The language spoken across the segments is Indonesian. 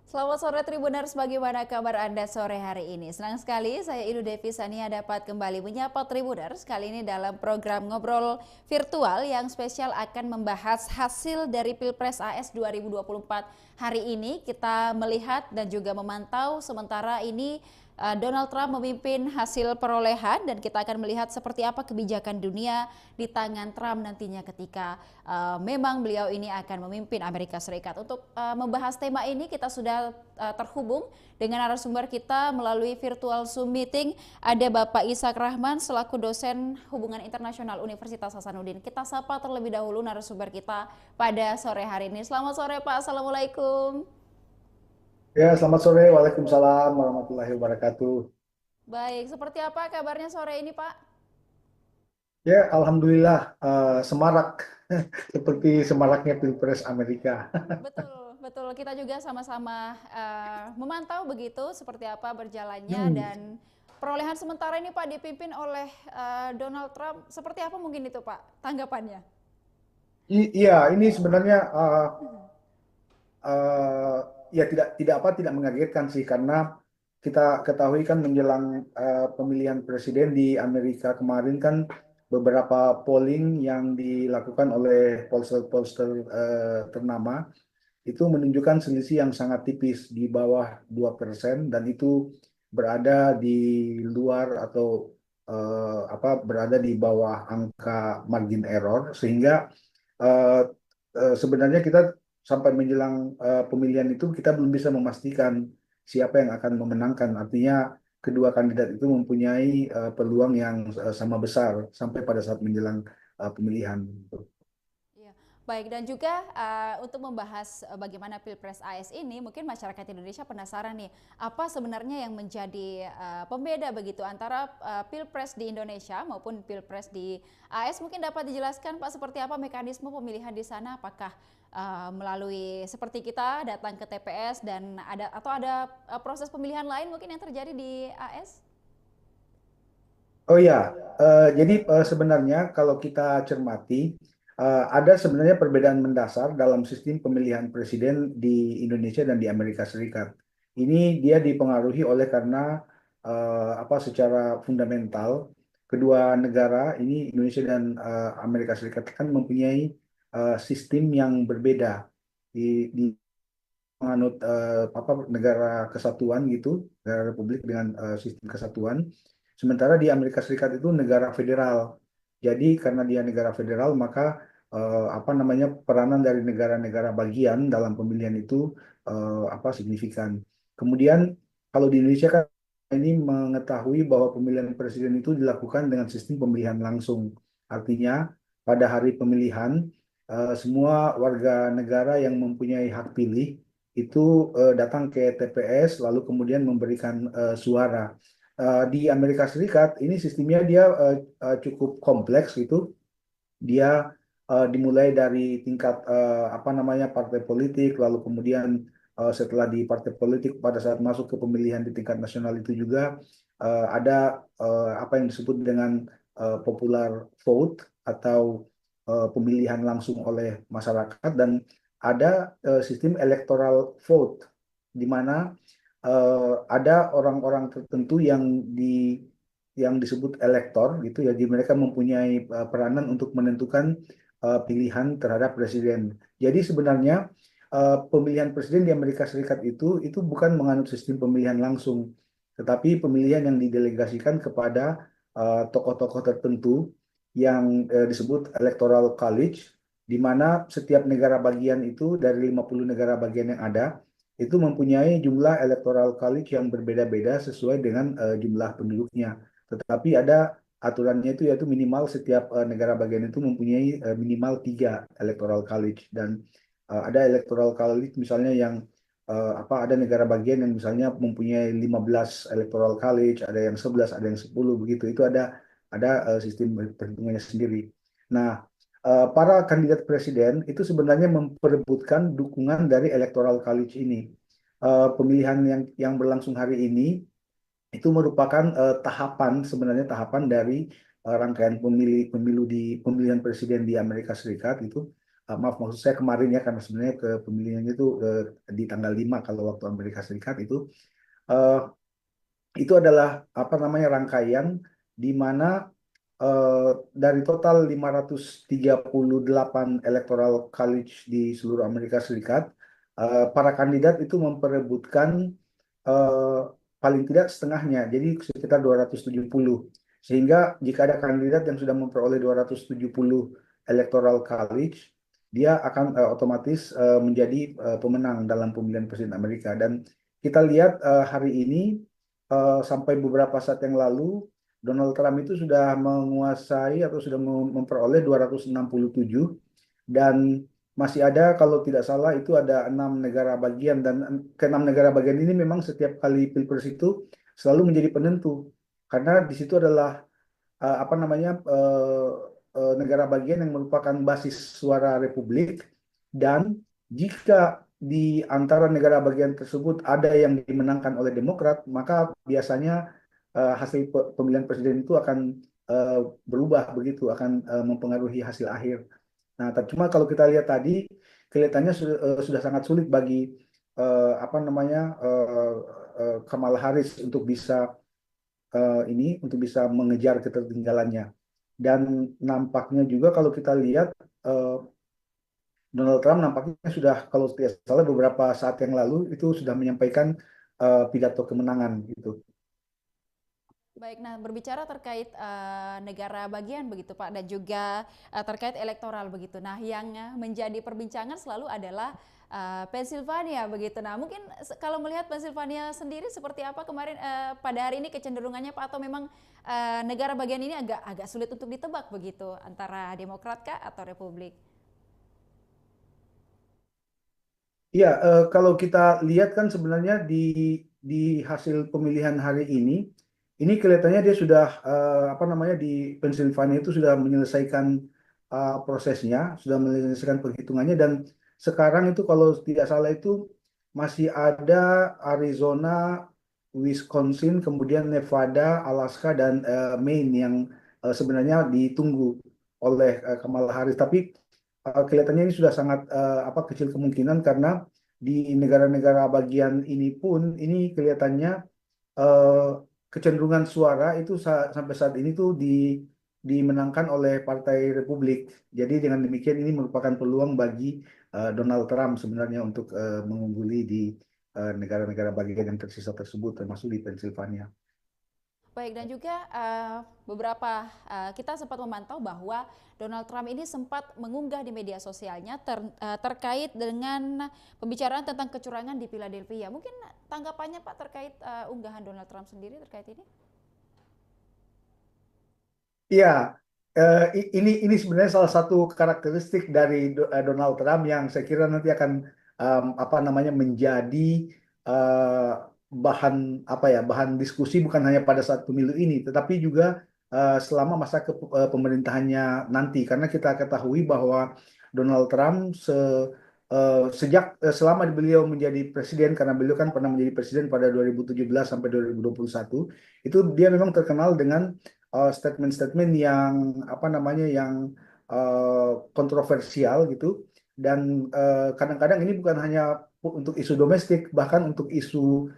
Selamat sore Tribuners, bagaimana kabar Anda sore hari ini? Senang sekali saya Idu Devi Sania dapat kembali menyapa Tribuners kali ini dalam program ngobrol virtual yang spesial akan membahas hasil dari Pilpres AS 2024. Hari ini kita melihat dan juga memantau sementara ini Donald Trump memimpin hasil perolehan dan kita akan melihat seperti apa kebijakan dunia di tangan Trump nantinya ketika memang beliau ini akan memimpin Amerika Serikat. Untuk membahas tema ini kita sudah terhubung dengan narasumber kita melalui virtual Zoom meeting. Ada Bapak Ishak Rahman selaku dosen Hubungan Internasional Universitas Hasanuddin. Kita sapa terlebih dahulu narasumber kita pada sore hari ini. Selamat sore Pak, Assalamualaikum. Ya, selamat sore. Waalaikumsalam warahmatullahi wabarakatuh. Baik, seperti apa kabarnya sore ini Pak? Ya, alhamdulillah semarak seperti semaraknya Pilpres Amerika. Betul, betul. Kita juga sama-sama memantau begitu seperti apa berjalannya Hmm. dan perolehan sementara ini Pak dipimpin oleh Donald Trump. Seperti apa mungkin itu Pak tanggapannya? Iya, ini sebenarnya uh, ya tidak mengagetkan sih karena kita ketahui kan menjelang pemilihan presiden di Amerika kemarin kan beberapa polling yang dilakukan oleh pollster-pollster ternama itu menunjukkan selisih yang sangat tipis di bawah 2% dan itu berada di luar atau berada di bawah angka margin error sehingga eh, sebenarnya kita sampai menjelang pemilihan itu kita belum bisa memastikan siapa yang akan memenangkan. Artinya kedua kandidat itu mempunyai peluang yang sama besar sampai pada saat menjelang pemilihan. Iya, baik dan juga untuk membahas bagaimana Pilpres AS ini, mungkin masyarakat Indonesia penasaran nih, apa sebenarnya yang menjadi pembeda begitu antara Pilpres di Indonesia maupun Pilpres di AS? Mungkin dapat dijelaskan Pak seperti apa mekanisme pemilihan di sana? Apakah melalui seperti kita datang ke TPS dan ada proses pemilihan lain mungkin yang terjadi di AS? Oh ya, jadi sebenarnya kalau kita cermati, ada sebenarnya perbedaan mendasar dalam sistem pemilihan presiden di Indonesia dan di Amerika Serikat. Ini dia dipengaruhi oleh karena secara fundamental kedua negara ini Indonesia dan Amerika Serikat kan mempunyai sistem yang berbeda di menganut negara kesatuan gitu, negara republik dengan sistem kesatuan. Sementara di Amerika Serikat itu negara federal. Jadi karena dia negara federal maka peranan dari negara-negara bagian dalam pemilihan itu signifikan. Kemudian kalau di Indonesia kan ini mengetahui bahwa pemilihan presiden itu dilakukan dengan sistem pemilihan langsung. Artinya pada hari pemilihan semua warga negara yang mempunyai hak pilih itu datang ke TPS lalu kemudian memberikan suara. Di Amerika Serikat ini sistemnya dia cukup kompleks gitu. Dia dimulai dari tingkat partai politik, lalu kemudian setelah di partai politik pada saat masuk ke pemilihan di tingkat nasional itu juga ada apa yang disebut dengan popular vote atau pemilihan langsung oleh masyarakat dan ada sistem electoral vote di mana ada orang-orang tertentu yang disebut elektor gitu ya, jadi mereka mempunyai peranan untuk menentukan pilihan terhadap presiden. Jadi sebenarnya pemilihan presiden di Amerika Serikat itu bukan menganut sistem pemilihan langsung, tetapi pemilihan yang didelegasikan kepada tokoh-tokoh tertentu yang disebut electoral college, di mana setiap negara bagian itu dari 50 negara bagian yang ada itu mempunyai jumlah electoral college yang berbeda-beda sesuai dengan jumlah penduduknya. Tetapi ada aturannya itu yaitu minimal setiap negara bagian itu mempunyai minimal 3 electoral college dan ada electoral college misalnya yang ada negara bagian yang misalnya mempunyai 15 electoral college, ada yang 11, ada yang 10 begitu. Itu ada sistem perhitungannya sendiri. Nah, para kandidat presiden itu sebenarnya memperebutkan dukungan dari electoral college ini. Pemilihan yang berlangsung hari ini itu merupakan sebenarnya tahapan dari rangkaian pemilu di pemilihan presiden di Amerika Serikat itu. maaf maksud saya kemarin ya karena sebenarnya ke pemilihan itu di tanggal 5 kalau waktu Amerika Serikat eh, itu adalah apa namanya rangkaian di mana dari total 538 electoral college di seluruh Amerika Serikat, para kandidat itu memperebutkan eh, paling tidak setengahnya, jadi sekitar 270. Sehingga jika ada kandidat yang sudah memperoleh 270 electoral college, dia akan otomatis menjadi pemenang dalam pemilihan presiden Amerika. Dan kita lihat hari ini sampai beberapa saat yang lalu Donald Trump itu sudah menguasai atau sudah memperoleh 267 dan masih ada kalau tidak salah itu ada 6 negara bagian dan keenam negara bagian ini memang setiap kali pilpres itu selalu menjadi penentu karena di situ adalah apa namanya negara bagian yang merupakan basis suara Republik dan jika di antara negara bagian tersebut ada yang dimenangkan oleh Demokrat maka biasanya hasil pemilihan presiden itu akan berubah begitu akan mempengaruhi hasil akhir. Nah, cuma kalau kita lihat tadi kelihatannya sudah sangat sulit bagi apa namanya Kamala Harris untuk bisa untuk bisa mengejar ketertinggalannya. Dan nampaknya juga kalau kita lihat eh, Donald Trump nampaknya sudah kalau tidak salah beberapa saat yang lalu itu sudah menyampaikan pidato kemenangan gitu. Baik, nah berbicara terkait negara bagian begitu Pak dan juga terkait elektoral begitu. Nah, yang menjadi perbincangan selalu adalah Pennsylvania begitu. Nah, mungkin kalau melihat Pennsylvania sendiri seperti apa kemarin pada hari ini kecenderungannya Pak atau memang negara bagian ini agak agak sulit untuk ditebak begitu antara Demokrat kah atau Republik? Iya, kalau kita lihat kan sebenarnya di hasil pemilihan hari ini kelihatannya dia sudah apa namanya di Pennsylvania itu sudah menyelesaikan prosesnya, sudah menyelesaikan perhitungannya dan sekarang itu kalau tidak salah itu masih ada Arizona, Wisconsin, kemudian Nevada, Alaska dan Maine yang sebenarnya ditunggu oleh Kamala Harris. Tapi kelihatannya ini sudah sangat apa kecil kemungkinan karena di negara-negara bagian ini pun ini kelihatannya eh, kecenderungan suara itu sampai saat ini tuh dimenangkan oleh Partai Republik. Jadi dengan demikian ini merupakan peluang bagi Donald Trump sebenarnya untuk mengungguli di negara-negara bagian yang tersisa tersebut termasuk di Pennsylvania. Baik, dan juga beberapa kita sempat memantau bahwa Donald Trump ini sempat mengunggah di media sosialnya terkait dengan pembicaraan tentang kecurangan di Philadelphia. Mungkin tanggapannya Pak terkait unggahan Donald Trump sendiri terkait ini? Iya, ini sebenarnya salah satu karakteristik dari Donald Trump yang saya kira nanti akan apa namanya menjadi eh, bahan apa ya bahan diskusi bukan hanya pada saat pemilu ini, tetapi juga selama masa pemerintahannya nanti, karena kita ketahui bahwa Donald Trump sejak selama beliau menjadi presiden, karena beliau kan pernah menjadi presiden pada 2017 sampai 2021, itu dia memang terkenal dengan statement-statement yang apa namanya yang kontroversial gitu dan kadang-kadang ini bukan hanya untuk isu domestik bahkan untuk isu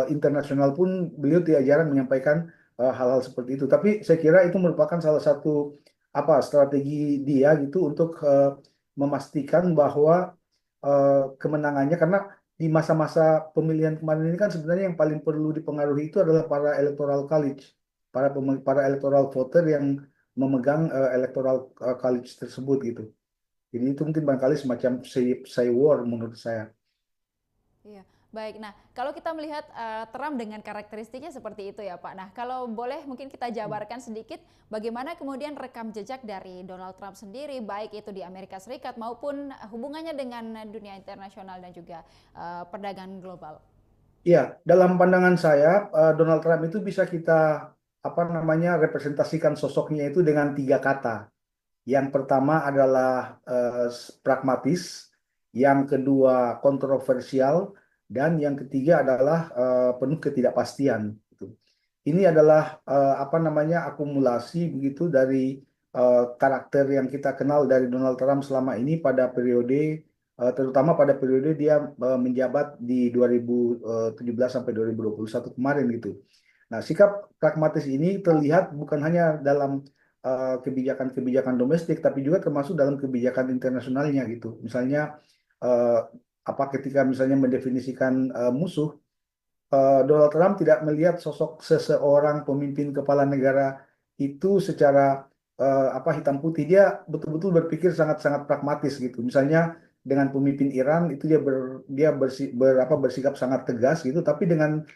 internasional pun beliau tidak jarang menyampaikan hal-hal seperti itu tapi saya kira itu merupakan salah satu apa strategi dia gitu untuk memastikan bahwa kemenangannya karena di masa-masa pemilihan kemarin ini kan sebenarnya yang paling perlu dipengaruhi itu adalah para electoral college para electoral voter yang memegang electoral college tersebut gitu. Jadi itu mungkin barangkali semacam say war menurut saya. Iya, baik. Nah, kalau kita melihat Trump dengan karakteristiknya seperti itu ya Pak. Nah, kalau boleh mungkin kita jabarkan sedikit bagaimana kemudian rekam jejak dari Donald Trump sendiri, baik itu di Amerika Serikat maupun hubungannya dengan dunia internasional dan juga perdagangan global. Iya, dalam pandangan saya Donald Trump itu bisa kita apa namanya representasikan sosoknya itu dengan 3 kata. Yang pertama adalah pragmatis, yang kedua kontroversial, dan yang ketiga adalah penuh ketidakpastian. Gitu. Ini adalah apa namanya akumulasi begitu dari karakter yang kita kenal dari Donald Trump selama ini pada periode terutama pada periode dia menjabat di 2017 sampai 2021 kemarin gitu. Nah, sikap pragmatis ini terlihat bukan hanya dalam kebijakan-kebijakan domestik, tapi juga termasuk dalam kebijakan internasionalnya gitu. Misalnya eh, apa ketika misalnya mendefinisikan musuh, Donald Trump tidak melihat sosok seseorang pemimpin kepala negara itu secara apa hitam putih. Dia betul-betul berpikir sangat-sangat pragmatis gitu. Misalnya dengan pemimpin Iran itu dia bersikap sangat tegas gitu, tapi dengan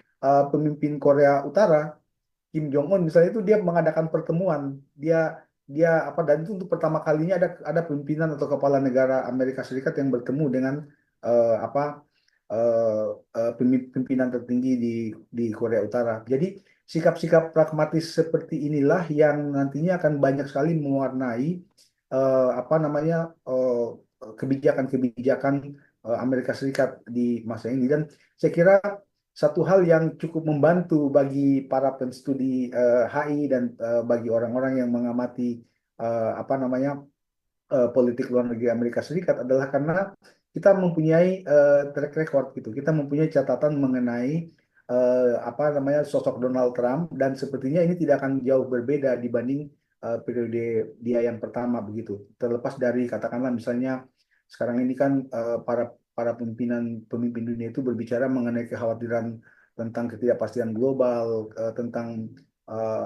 pemimpin Korea Utara Kim Jong Un misalnya itu dia mengadakan pertemuan. Dia dia apa dan itu untuk pertama kalinya ada pimpinan atau kepala negara Amerika Serikat yang bertemu dengan apa eh, pimpinan tertinggi di Korea Utara. Jadi sikap-sikap pragmatis seperti inilah yang nantinya akan banyak sekali mewarnai apa namanya kebijakan-kebijakan Amerika Serikat di masa ini. Dan saya kira satu hal yang cukup membantu bagi para penstudi HI dan bagi orang-orang yang mengamati apa namanya politik luar negeri Amerika Serikat adalah karena kita mempunyai track record gitu. Kita mempunyai catatan mengenai apa namanya sosok Donald Trump dan sepertinya ini tidak akan jauh berbeda dibanding periode dia yang pertama begitu. Terlepas dari katakanlah misalnya sekarang ini kan para para pemimpin dunia itu berbicara mengenai kekhawatiran tentang ketidakpastian global, tentang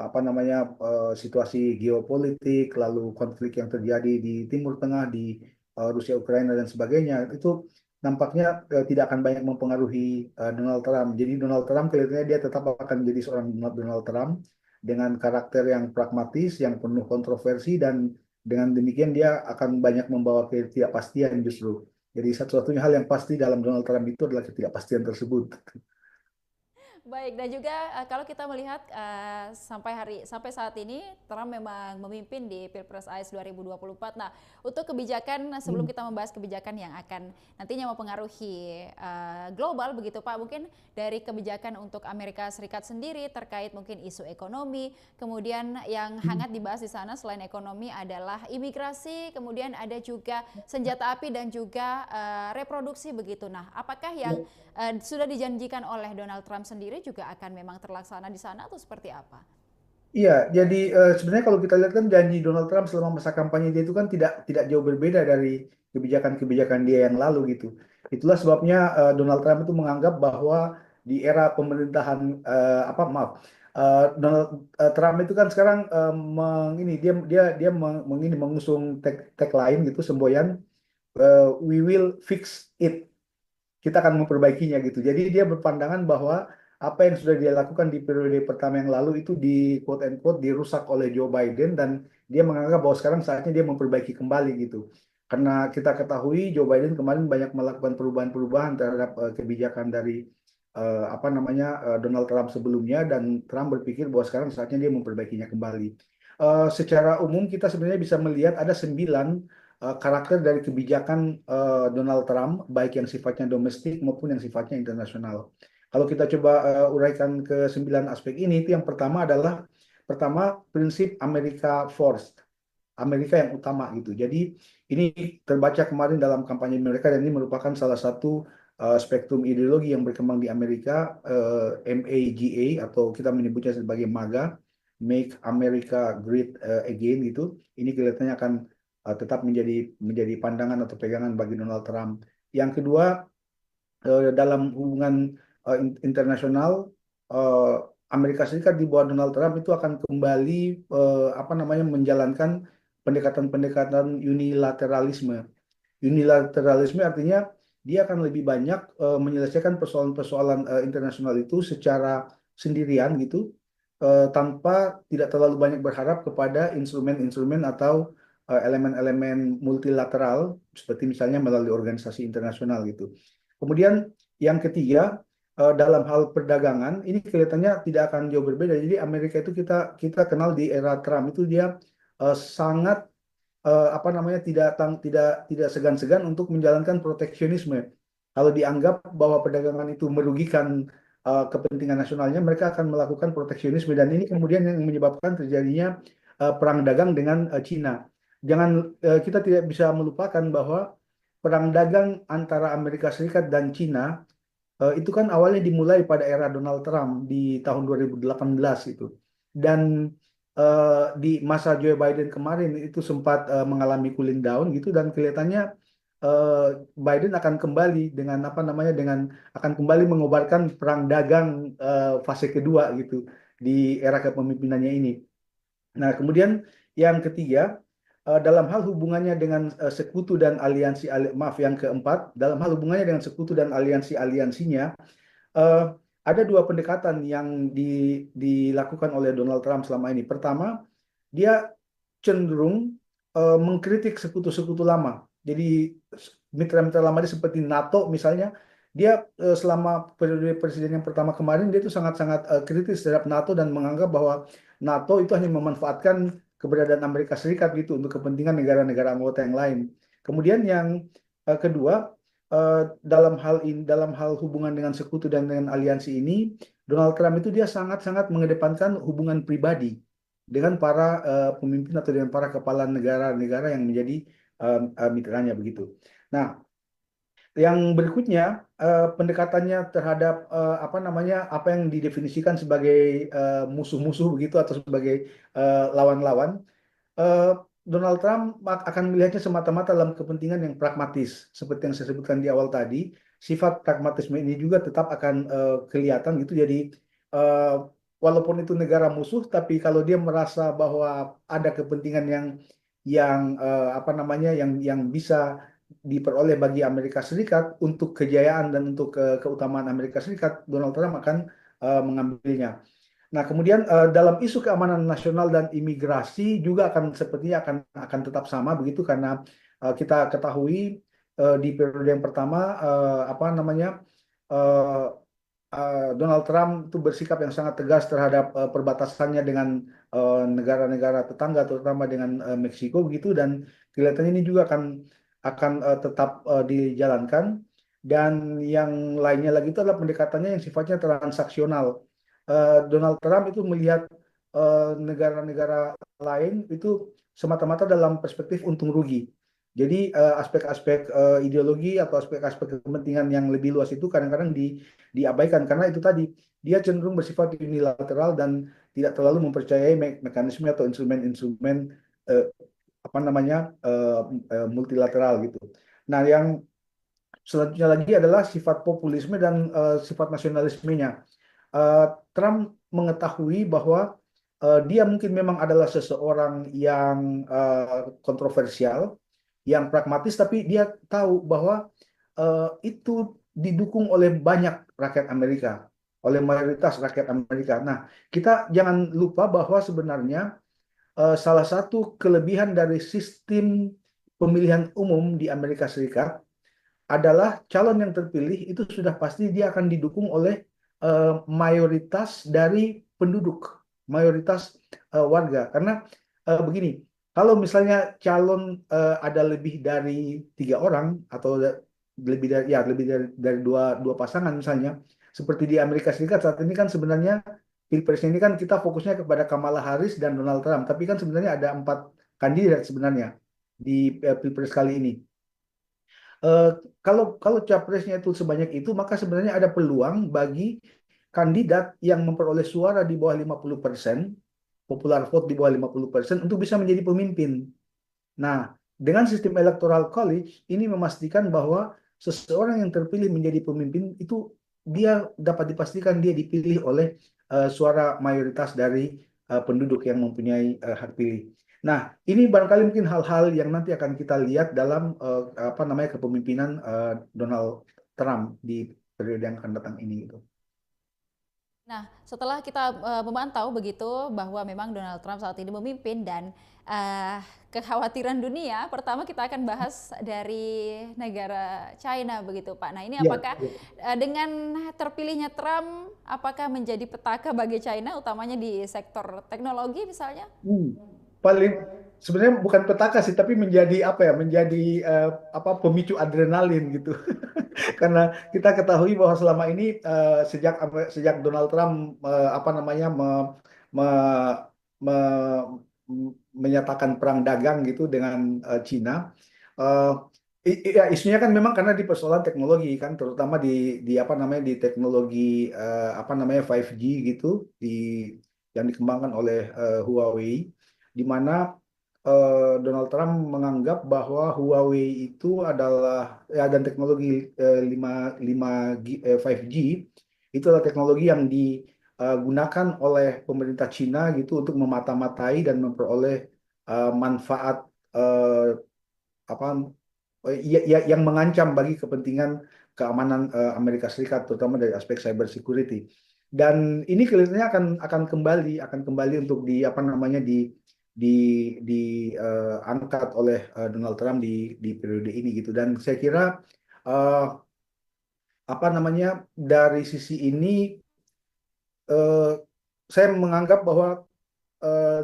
apa namanya situasi geopolitik, lalu konflik yang terjadi di Timur Tengah, di Rusia, Ukraina dan sebagainya, itu nampaknya tidak akan banyak mempengaruhi Donald Trump. Jadi Donald Trump kelihatannya dia tetap akan menjadi seorang Donald Trump dengan karakter yang pragmatis, yang penuh kontroversi dan dengan demikian dia akan banyak membawa ketidakpastian justru. Jadi satu-satunya hal yang pasti dalam Donald Trump itu adalah ketidakpastian tersebut. Baik, dan juga kalau kita melihat sampai saat ini Trump memang memimpin di Pilpres AS 2024. Nah, untuk kebijakan sebelum kita membahas kebijakan yang akan nantinya mempengaruhi global begitu Pak, mungkin dari kebijakan untuk Amerika Serikat sendiri terkait mungkin isu ekonomi, kemudian yang hangat dibahas di sana selain ekonomi adalah imigrasi, kemudian ada juga senjata api dan juga reproduksi begitu. Nah, apakah yang sudah dijanjikan oleh Donald Trump sendiri juga akan memang terlaksana di sana atau seperti apa? Iya, jadi sebenarnya kalau kita lihat kan janji Donald Trump selama masa kampanye dia itu kan tidak jauh berbeda dari kebijakan-kebijakan dia yang lalu gitu. Itulah sebabnya Donald Trump itu menganggap bahwa di era pemerintahan apa maaf Donald Trump itu kan sekarang ini dia mengusung tagline gitu semboyan we will fix it, kita akan memperbaikinya gitu. Jadi dia berpandangan bahwa apa yang sudah dia lakukan di periode pertama yang lalu itu di quote and quote dirusak oleh Joe Biden dan dia menganggap bahwa sekarang saatnya dia memperbaiki kembali gitu. Karena kita ketahui Joe Biden kemarin banyak melakukan perubahan-perubahan terhadap kebijakan dari apa namanya Donald Trump sebelumnya dan Trump berpikir bahwa sekarang saatnya dia memperbaikinya kembali. Secara umum kita sebenarnya bisa melihat ada 9 karakter dari kebijakan Donald Trump, baik yang sifatnya domestik maupun yang sifatnya internasional. Kalau kita coba uraikan ke 9 aspek ini, itu yang pertama adalah prinsip America First, Amerika yang utama gitu. Jadi ini terbaca kemarin dalam kampanye mereka dan ini merupakan salah satu spektrum ideologi yang berkembang di Amerika, MAGA atau kita menyebutnya sebagai MAGA, Make America Great Again gitu. Ini kelihatannya akan tetap menjadi pandangan atau pegangan bagi Donald Trump. Yang kedua, dalam hubungan internasional, eh, Amerika Serikat di bawah Donald Trump itu akan kembali apa namanya menjalankan pendekatan-pendekatan unilateralisme. Unilateralisme artinya dia akan lebih banyak menyelesaikan persoalan-persoalan internasional itu secara sendirian gitu, tanpa tidak terlalu banyak berharap kepada instrumen-instrumen atau elemen-elemen multilateral seperti misalnya melalui organisasi internasional gitu. Kemudian yang ketiga, dalam hal perdagangan ini kelihatannya tidak akan jauh berbeda. Jadi Amerika itu kita kenal di era Trump itu dia sangat apa namanya tidak segan-segan untuk menjalankan proteksionisme. Kalau dianggap bahwa perdagangan itu merugikan kepentingan nasionalnya, mereka akan melakukan proteksionisme dan ini kemudian yang menyebabkan terjadinya perang dagang dengan Cina. Kita tidak bisa melupakan bahwa perang dagang antara Amerika Serikat dan Cina itu kan awalnya dimulai pada era Donald Trump di tahun 2018 itu. Dan di masa Joe Biden kemarin itu sempat mengalami cooling down gitu dan kelihatannya eh, Biden akan kembali dengan apa namanya akan kembali mengobarkan perang dagang fase kedua gitu di era kepemimpinannya ini. Nah, kemudian yang ketiga, dalam hal hubungannya dengan sekutu dan maaf yang keempat, dalam hal hubungannya dengan sekutu dan aliansinya, eh, ada dua pendekatan yang dilakukan oleh Donald Trump selama ini. Pertama, dia cenderung mengkritik sekutu-sekutu lama. Jadi mitra-mitra lama dia seperti NATO misalnya, dia selama periode presiden yang pertama kemarin dia itu sangat-sangat kritis terhadap NATO dan menganggap bahwa NATO itu hanya memanfaatkan keberadaan Amerika Serikat gitu untuk kepentingan negara-negara anggota yang lain. Kemudian yang kedua, dalam hal hubungan dengan sekutu dan dengan aliansi ini, Donald Trump itu dia sangat-sangat mengedepankan hubungan pribadi dengan para pemimpin atau dengan para kepala negara-negara yang menjadi mitranya begitu. Nah, yang berikutnya pendekatannya terhadap apa namanya apa yang didefinisikan sebagai musuh-musuh begitu atau sebagai lawan-lawan, eh, Donald Trump akan melihatnya semata-mata dalam kepentingan yang pragmatis. Seperti yang saya sebutkan di awal tadi, sifat pragmatisme ini juga tetap akan kelihatan gitu. Jadi eh, walaupun itu negara musuh, tapi kalau dia merasa bahwa ada kepentingan yang apa namanya yang bisa diperoleh bagi Amerika Serikat untuk kejayaan dan untuk keutamaan Amerika Serikat, Donald Trump akan mengambilnya. Nah, kemudian dalam isu keamanan nasional dan imigrasi juga sepertinya akan tetap sama begitu karena kita ketahui di periode yang pertama apa namanya eh, Donald Trump itu bersikap yang sangat tegas terhadap perbatasannya dengan negara-negara tetangga terutama dengan Meksiko begitu dan kelihatannya ini juga akan tetap dijalankan dan yang lainnya lagi itu adalah pendekatannya yang sifatnya transaksional. Donald Trump itu melihat negara-negara lain itu semata-mata dalam perspektif untung rugi. Jadi aspek-aspek ideologi atau aspek-aspek kepentingan yang lebih luas itu kadang-kadang diabaikan karena itu tadi dia cenderung bersifat unilateral dan tidak terlalu mempercayai mekanisme atau instrumen-instrumen eh, apa namanya multilateral gitu. Nah, yang selanjutnya lagi adalah sifat populisme dan sifat nasionalismenya. Trump mengetahui bahwa dia mungkin memang adalah seseorang yang kontroversial, yang pragmatis, tapi dia tahu bahwa itu didukung oleh banyak rakyat Amerika, oleh mayoritas rakyat Amerika. Nah, kita jangan lupa bahwa sebenarnya salah satu kelebihan dari sistem pemilihan umum di Amerika Serikat adalah calon yang terpilih itu sudah pasti dia akan didukung oleh mayoritas dari penduduk, mayoritas warga. Karena begini, kalau misalnya calon ada lebih dari 3 orang atau lebih dari dua pasangan misalnya, seperti di Amerika Serikat saat ini kan sebenarnya pilpres ini kan kita fokusnya kepada Kamala Harris dan Donald Trump, tapi kan sebenarnya ada 4 kandidat sebenarnya di pilpres kali ini. Eh, kalau capresnya itu sebanyak itu, maka sebenarnya ada peluang bagi kandidat yang memperoleh suara di bawah 50%, popular vote di bawah 50% untuk bisa menjadi pemimpin. Nah, dengan sistem electoral college ini memastikan bahwa seseorang yang terpilih menjadi pemimpin itu dia dapat dipastikan dia dipilih oleh suara mayoritas dari penduduk yang mempunyai hak pilih. Nah, ini barangkali mungkin hal-hal yang nanti akan kita lihat dalam apa namanya kepemimpinan Donald Trump di periode yang akan datang ini gitu. Nah, setelah kita memantau begitu bahwa memang Donald Trump saat ini memimpin dan kekhawatiran dunia, pertama kita akan bahas dari negara China begitu, Pak. Nah, ini Ya, apakah dengan terpilihnya Trump, apakah menjadi petaka bagi China, utamanya di sektor teknologi misalnya? Hmm. Paling sebenarnya bukan petaka sih, tapi menjadi apa ya? Menjadi apa pemicu adrenalin gitu. Karena kita ketahui bahwa selama ini sejak Donald Trump apa namanya me- me- menyatakan perang dagang gitu dengan Cina. Eh, ya, isunya kan memang karena di persoalan teknologi kan, terutama di apa namanya di teknologi apa namanya 5G gitu, yang dikembangkan oleh Huawei, di mana Donald Trump menganggap bahwa Huawei itu adalah ya, dan teknologi 5G itu adalah teknologi yang digunakan oleh pemerintah Cina gitu untuk memata-matai dan memperoleh manfaat apa yang mengancam bagi kepentingan keamanan Amerika Serikat, terutama dari aspek cyber security. Dan ini kelihatannya akan kembali untuk di apa namanya di diangkat oleh Donald Trump di periode ini gitu. Dan saya kira eh, apa namanya dari sisi ini eh, saya menganggap bahwa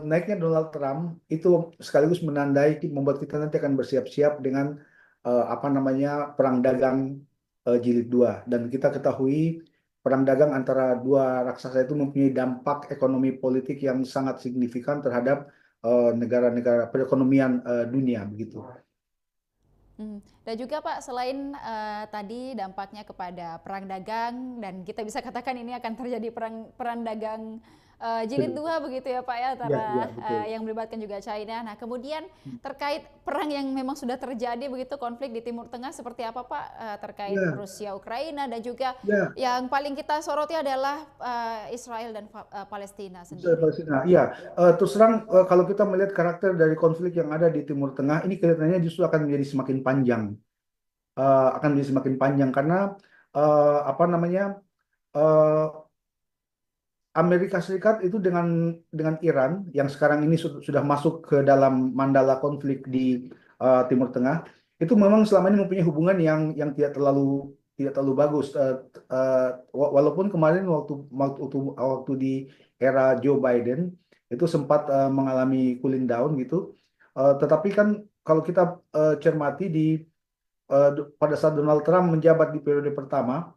naiknya Donald Trump itu sekaligus menandai membuat kita nanti akan bersiap-siap dengan apa namanya perang dagang jilid 2, dan kita ketahui perang dagang antara dua raksasa itu mempunyai dampak ekonomi politik yang sangat signifikan terhadap negara-negara perekonomian dunia begitu. Dan juga Pak, selain tadi dampaknya kepada perang dagang dan kita bisa katakan ini akan terjadi perang dagang jilid Betul. 2 begitu ya Pak ya, Ya, antara ya, betul. yang melibatkan juga China. Nah, kemudian terkait perang yang memang sudah terjadi begitu, konflik di Timur Tengah seperti apa Pak, terkait Ya, Rusia Ukraina, dan juga ya. yang paling kita soroti adalah Israel dan Palestina Israel sendiri. Palestina. Iya, terus terang kalau kita melihat karakter dari konflik yang ada di Timur Tengah ini kelihatannya justru akan menjadi semakin panjang, karena apa namanya eh, Amerika Serikat itu dengan Iran yang sekarang ini sudah masuk ke dalam mandala konflik di Timur Tengah, itu memang selama ini mempunyai hubungan yang tidak terlalu bagus. Walaupun kemarin waktu di era Joe Biden itu sempat mengalami cooling down gitu. Tetapi kan kalau kita cermati pada saat Donald Trump menjabat di periode pertama,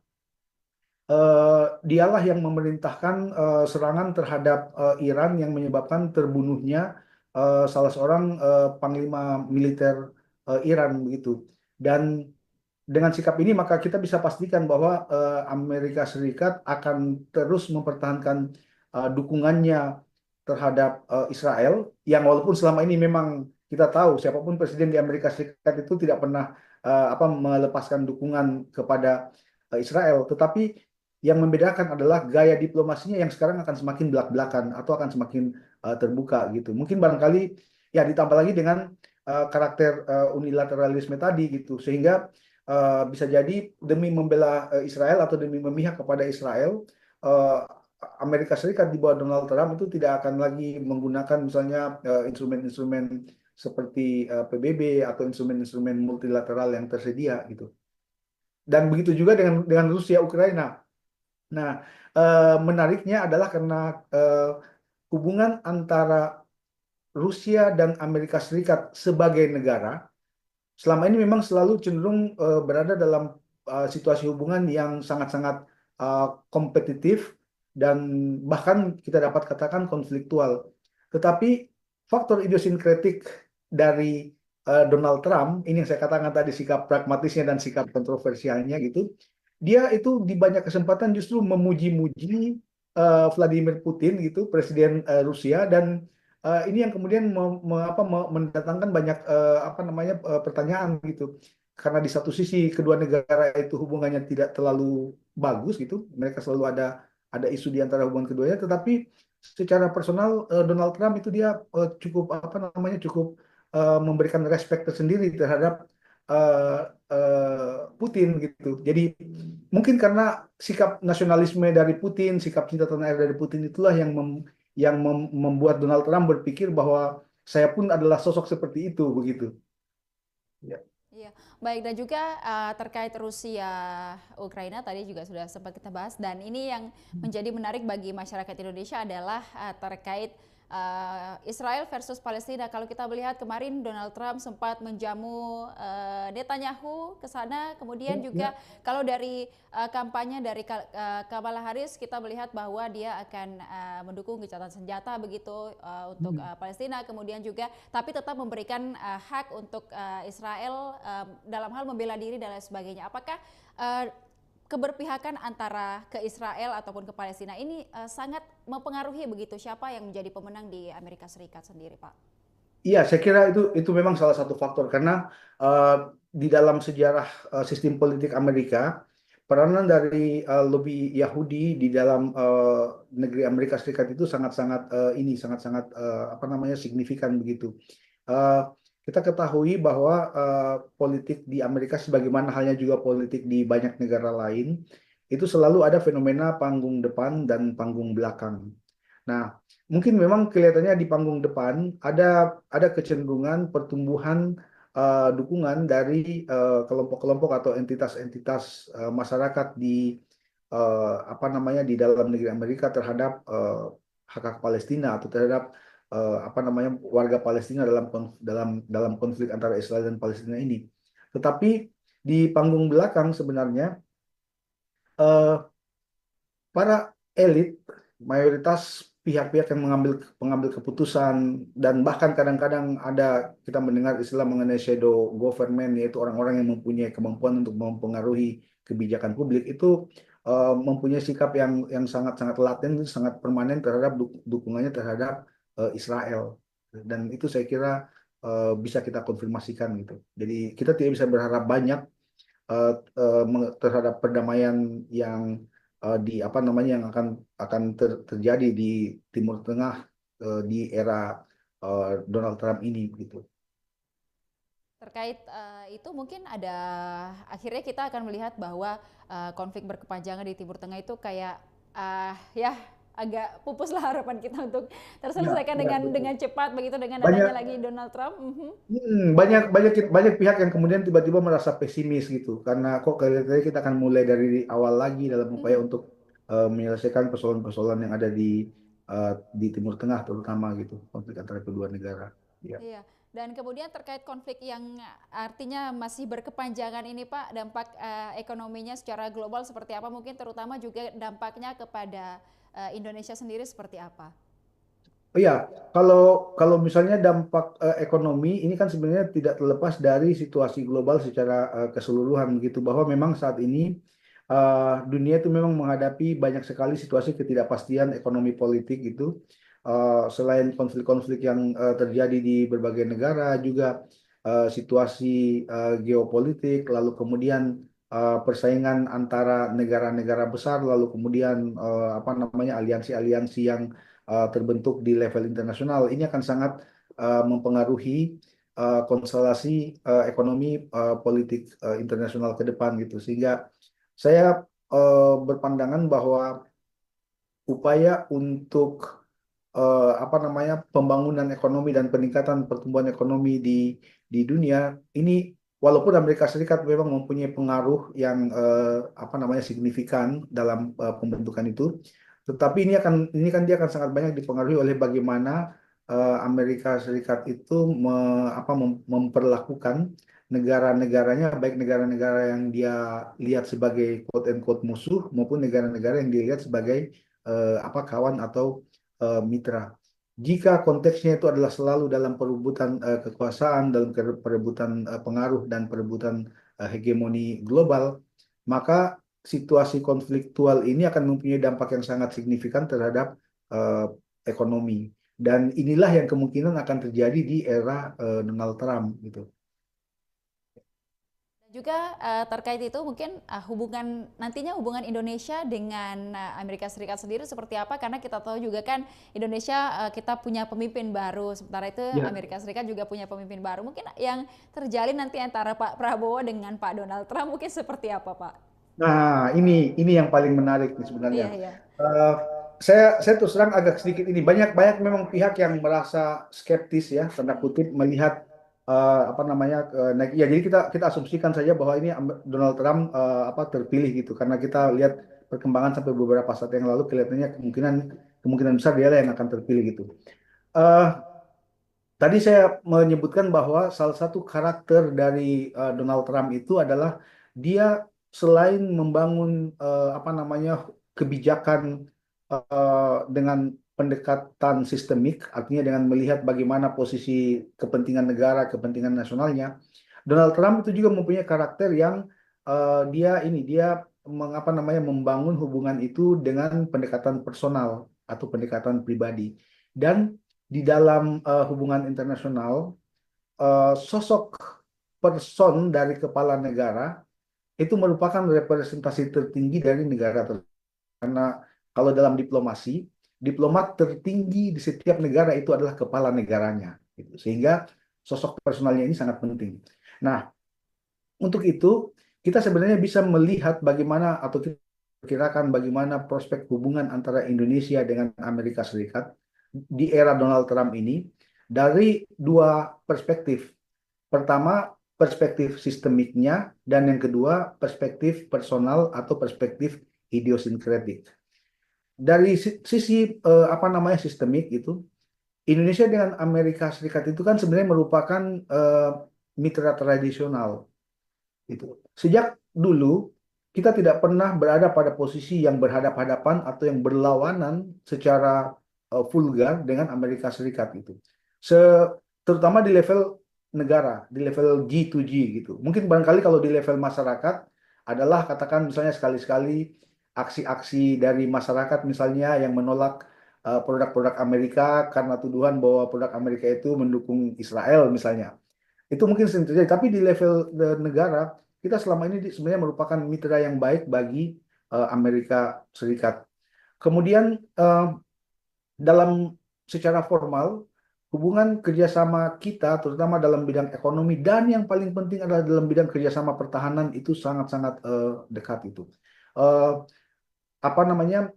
dialah yang memerintahkan serangan terhadap Iran yang menyebabkan terbunuhnya salah seorang panglima militer Iran begitu. Dan dengan sikap ini maka kita bisa pastikan bahwa Amerika Serikat akan terus mempertahankan dukungannya terhadap Israel, yang walaupun selama ini memang kita tahu siapapun presiden di Amerika Serikat itu tidak pernah apa melepaskan dukungan kepada Israel, tetapi yang membedakan adalah gaya diplomasinya yang sekarang akan semakin belak-belakan atau akan semakin terbuka gitu. Mungkin barangkali ya ditambah lagi dengan karakter unilateralisme tadi gitu, sehingga bisa jadi demi membela Israel atau demi memihak kepada Israel, eh, Amerika Serikat di bawah Donald Trump itu tidak akan lagi menggunakan misalnya instrumen-instrumen seperti PBB atau instrumen-instrumen multilateral yang tersedia gitu. Dan begitu juga dengan Rusia Ukraina. Nah, menariknya adalah karena eh, hubungan antara Rusia dan Amerika Serikat sebagai negara selama ini memang selalu cenderung berada dalam situasi hubungan yang sangat-sangat kompetitif dan bahkan kita dapat katakan konfliktual. Tetapi faktor idiosinkretik dari Donald Trump, ini yang saya katakan tadi sikap pragmatisnya dan sikap kontroversialnya gitu, dia itu di banyak kesempatan justru memuji-muji Vladimir Putin gitu, Presiden Rusia, dan ini yang kemudian mendatangkan banyak apa namanya pertanyaan gitu, karena di satu sisi kedua negara itu hubungannya tidak terlalu bagus gitu, mereka selalu ada isu di antara hubungan keduanya, tetapi secara personal Donald Trump itu dia cukup apa namanya cukup memberikan respect tersendiri terhadap eh, Putin gitu. Jadi mungkin karena sikap nasionalisme dari Putin, sikap cinta tanah air dari Putin itulah yang membuat Donald Trump berpikir bahwa saya pun adalah sosok seperti itu begitu. Ya. Iya, baik, dan juga terkait Rusia Ukraina tadi juga sudah sempat kita bahas, dan ini yang menjadi menarik bagi masyarakat Indonesia adalah terkait Israel versus Palestina. Kalau kita melihat kemarin Donald Trump sempat menjamu Netanyahu ke sana, kemudian Ya, juga ya. kalau dari kampanye dari Kamala Harris kita melihat bahwa dia akan mendukung gencatan senjata begitu untuk Hmm. Palestina, kemudian juga tapi tetap memberikan hak untuk Israel dalam hal membela diri dan lain sebagainya. Apakah uh, keberpihakan antara ke Israel ataupun ke Palestina ini sangat mempengaruhi begitu siapa yang menjadi pemenang di Amerika Serikat sendiri, Pak? Iya, saya kira itu memang salah satu faktor karena eh, di dalam sejarah sistem politik Amerika, peranan dari lobby Yahudi di dalam negeri Amerika Serikat itu sangat-sangat sangat-sangat apa namanya signifikan begitu. Eh, kita ketahui bahwa politik di Amerika sebagaimana halnya juga politik di banyak negara lain, itu selalu ada fenomena panggung depan dan panggung belakang. Nah, mungkin memang kelihatannya di panggung depan ada kecenderungan pertumbuhan dukungan dari kelompok-kelompok atau entitas-entitas masyarakat di apa namanya di dalam negeri Amerika terhadap hak-hak Palestina atau terhadap apa namanya warga Palestina dalam konflik antara Israel dan Palestina ini. Tetapi di panggung belakang sebenarnya eh, para elit, mayoritas pihak-pihak yang mengambil keputusan dan bahkan kadang-kadang kita mendengar istilah mengenai shadow government, yaitu orang-orang yang mempunyai kemampuan untuk mempengaruhi kebijakan publik itu mempunyai sikap yang sangat-sangat laten, sangat permanen terhadap dukungannya terhadap Israel. Dan itu saya kira bisa kita konfirmasikan gitu. Jadi kita tidak bisa berharap banyak eh, terhadap perdamaian yang di apa namanya yang akan terjadi di Timur Tengah di era Donald Trump ini gitu. Terkait itu mungkin ada akhirnya kita akan melihat bahwa konflik berkepanjangan di Timur Tengah itu kayak ya agak pupus lah harapan kita untuk Ya, terselesaikan ya, betul. dengan cepat begitu dengan adanya Banyak lagi Donald Trump. Mhm. banyak banyak banyak pihak yang kemudian tiba-tiba merasa pesimis gitu karena kok kayaknya kita akan mulai dari awal lagi dalam upaya Mhm. untuk menyelesaikan persoalan-persoalan yang ada uh, di Timur Tengah terutama gitu konflik antara kedua negara. Ya. Iya, dan kemudian terkait konflik yang artinya masih berkepanjangan ini Pak, dampak ekonominya secara global seperti apa? Mungkin terutama juga dampaknya kepada Indonesia sendiri seperti apa? Oh ya, kalau kalau misalnya dampak ekonomi ini kan sebenarnya tidak terlepas dari situasi global secara keseluruhan begitu bahwa memang saat ini dunia itu memang menghadapi banyak sekali situasi ketidakpastian ekonomi politik itu. Selain konflik-konflik yang terjadi di berbagai negara juga situasi geopolitik lalu kemudian persaingan antara negara-negara besar lalu kemudian apa namanya aliansi-aliansi yang terbentuk di level internasional ini akan sangat mempengaruhi konstelasi ekonomi politik internasional ke depan gitu sehingga saya berpandangan bahwa upaya untuk apa namanya pembangunan ekonomi dan peningkatan pertumbuhan ekonomi di dunia ini walaupun Amerika Serikat memang mempunyai pengaruh yang apa namanya signifikan dalam pembentukan itu, tetapi ini kan dia akan sangat banyak dipengaruhi oleh bagaimana Amerika Serikat itu memperlakukan negara-negaranya baik negara-negara yang dia lihat sebagai quote and quote musuh maupun negara-negara yang dilihat sebagai apa kawan atau mitra. Jika konteksnya itu adalah selalu dalam perebutan kekuasaan, dalam perebutan pengaruh dan perebutan hegemoni global, maka situasi konfliktual ini akan mempunyai dampak yang sangat signifikan terhadap eh, ekonomi. Dan inilah yang kemungkinan akan terjadi di era Donald Trump gitu. Juga terkait itu mungkin hubungan nantinya hubungan Indonesia dengan Amerika Serikat sendiri seperti apa? Karena kita tahu juga kan Indonesia kita punya pemimpin baru, sementara itu Ya. Amerika Serikat juga punya pemimpin baru. Mungkin yang terjalin nanti antara Pak Prabowo dengan Pak Donald Trump mungkin seperti apa, Pak? Nah, ini yang paling menarik nih sebenarnya. Iya, iya. Eh, saya terus terang agak sedikit ini banyak banyak memang pihak yang merasa skeptis ya tanda kutip melihat apa namanya naik ya jadi kita asumsikan saja bahwa ini Donald Trump apa terpilih gitu karena kita lihat perkembangan sampai beberapa saat yang lalu kelihatannya kemungkinan kemungkinan besar dia lah yang akan terpilih gitu. Eh, Tadi saya menyebutkan bahwa salah satu karakter dari Donald Trump itu adalah dia selain membangun apa namanya kebijakan dengan pendekatan sistemik, artinya dengan melihat bagaimana posisi kepentingan negara, kepentingan nasionalnya, Donald Trump itu juga mempunyai karakter yang dia mengapa namanya membangun hubungan itu dengan pendekatan personal atau pendekatan pribadi. Dan di dalam hubungan internasional, sosok person dari kepala negara itu merupakan representasi tertinggi dari negara tersebut. Karena kalau dalam diplomasi, diplomat tertinggi di setiap negara itu adalah kepala negaranya, gitu. Sehingga sosok personalnya ini sangat penting. Nah, untuk itu kita sebenarnya bisa melihat bagaimana atau kita perkirakan bagaimana prospek hubungan antara Indonesia dengan Amerika Serikat di era Donald Trump ini dari dua perspektif. Pertama, perspektif sistemiknya, dan yang kedua, perspektif personal atau perspektif idiosinkretik. Dari sisi apa namanya sistemik itu, Indonesia dengan Amerika Serikat itu kan sebenarnya merupakan mitra tradisional itu. Sejak dulu kita tidak pernah berada pada posisi yang berhadap-hadapan atau yang berlawanan secara vulgar dengan Amerika Serikat itu. Se Terutama di level negara, di level G to G gitu. Mungkin barangkali kalau di level masyarakat adalah katakan misalnya sekali-sekali aksi-aksi dari masyarakat misalnya yang menolak produk-produk Amerika karena tuduhan bahwa produk Amerika itu mendukung Israel misalnya. Itu mungkin sering terjadi, tapi di level negara, kita selama ini sebenarnya merupakan mitra yang baik bagi Amerika Serikat. Kemudian dalam secara formal, hubungan kerjasama kita, terutama dalam bidang ekonomi, dan yang paling penting adalah dalam bidang kerjasama pertahanan, itu sangat-sangat dekat itu. Eh, apa namanya,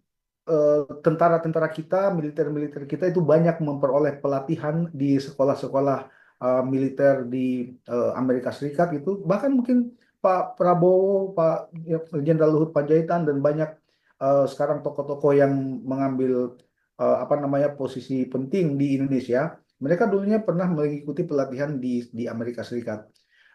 tentara-tentara kita, militer-militer kita itu banyak memperoleh pelatihan di sekolah-sekolah militer di Amerika Serikat itu. Bahkan mungkin Pak Prabowo, Pak ya, Jenderal Luhut Panjaitan dan banyak sekarang tokoh-tokoh yang mengambil apa namanya posisi penting di Indonesia, mereka dulunya pernah mengikuti pelatihan di Amerika Serikat.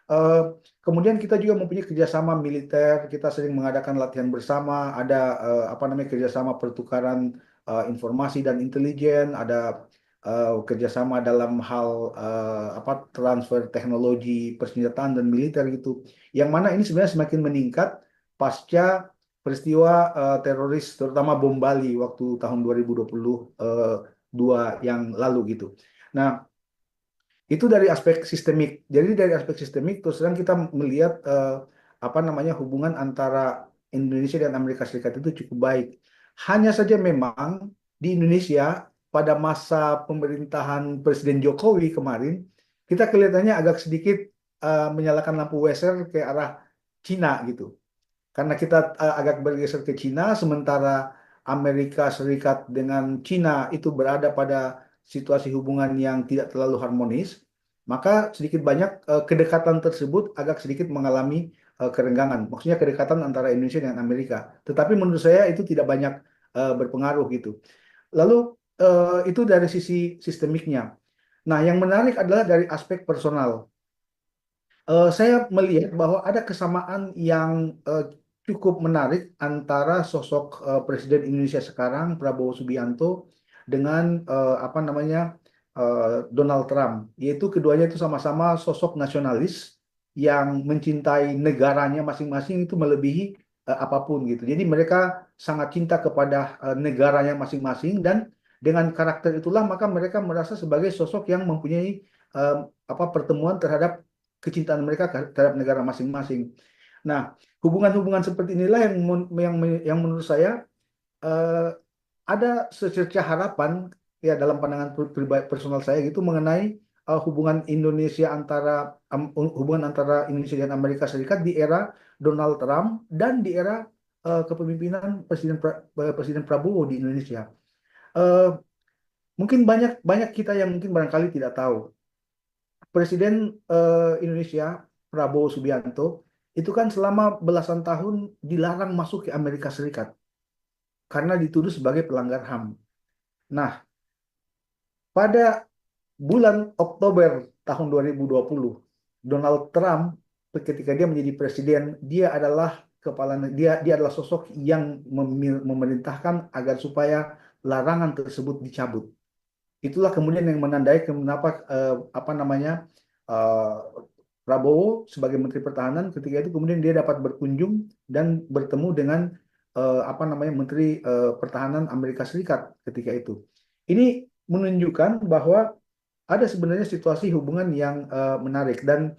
Eh, Kemudian kita juga mempunyai kerjasama militer, kita sering mengadakan latihan bersama, ada apa namanya kerjasama pertukaran informasi dan intelijen, ada kerjasama dalam hal apa transfer teknologi persenjataan dan militer gitu. Yang mana ini sebenarnya semakin meningkat pasca peristiwa teroris, terutama bom Bali waktu tahun 2022 yang lalu gitu. Nah, itu dari aspek sistemik. Jadi dari aspek sistemik terus terang kita melihat apa namanya hubungan antara Indonesia dan Amerika Serikat itu cukup baik. Hanya saja memang di Indonesia pada masa pemerintahan Presiden Jokowi kemarin kita kelihatannya agak sedikit menyalakan lampu WSR ke arah Cina gitu. Karena kita agak bergeser ke Cina, sementara Amerika Serikat dengan Cina itu berada pada situasi hubungan yang tidak terlalu harmonis, maka sedikit banyak kedekatan tersebut agak sedikit mengalami kerenggangan. Maksudnya kedekatan antara Indonesia dengan Amerika. Tetapi menurut saya itu tidak banyak berpengaruh gitu. Lalu itu dari sisi sistemiknya. Nah, yang menarik adalah dari aspek personal. Saya melihat bahwa ada kesamaan yang cukup menarik antara sosok Presiden Indonesia sekarang Prabowo Subianto dengan apa namanya Donald Trump, yaitu keduanya itu sama-sama sosok nasionalis yang mencintai negaranya masing-masing itu melebihi apapun gitu. Jadi mereka sangat cinta kepada negaranya masing-masing dan dengan karakter itulah maka mereka merasa sebagai sosok yang mempunyai eh, apa pertemuan terhadap kecintaan mereka terhadap negara masing-masing. Nah, hubungan-hubungan seperti inilah yang menurut saya eh, ada secerca harapan ya dalam pandangan pribadi personal saya gitu mengenai hubungan Indonesia hubungan antara Indonesia dan Amerika Serikat di era Donald Trump dan di era kepemimpinan Presiden Prabowo di Indonesia. Eh, Mungkin banyak banyak kita yang mungkin barangkali tidak tahu Presiden Indonesia Prabowo Subianto itu kan selama belasan tahun dilarang masuk ke Amerika Serikat karena dituduh sebagai pelanggar HAM. Nah, pada bulan Oktober tahun 2020, Donald Trump ketika dia menjadi presiden, dia adalah sosok yang memerintahkan agar supaya larangan tersebut dicabut. Itulah kemudian yang menandai kenapa apa namanya eh, Prabowo sebagai Menteri Pertahanan ketika itu kemudian dia dapat berkunjung dan bertemu dengan apa namanya Menteri Pertahanan Amerika Serikat ketika itu. Ini menunjukkan bahwa ada sebenarnya situasi hubungan yang menarik dan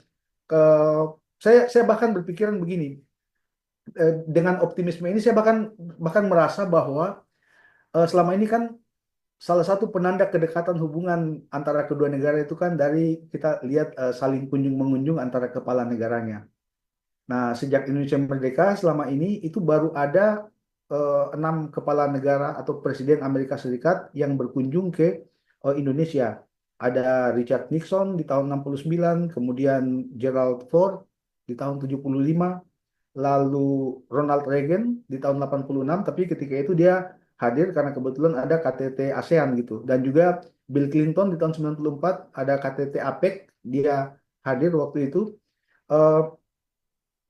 eh, saya bahkan berpikiran begini, dengan optimisme ini saya bahkan bahkan merasa bahwa selama ini kan salah satu penanda kedekatan hubungan antara kedua negara itu kan dari kita lihat saling kunjung mengunjung antara kepala negaranya. Nah, sejak Indonesia merdeka selama ini itu baru ada 6 kepala negara atau presiden Amerika Serikat yang berkunjung ke Indonesia. Ada Richard Nixon di tahun 69, kemudian Gerald Ford di tahun 75, lalu Ronald Reagan di tahun 86, tapi ketika itu dia hadir karena kebetulan ada KTT ASEAN gitu. Dan juga Bill Clinton di tahun 94 ada KTT APEC, dia hadir waktu itu. Eh,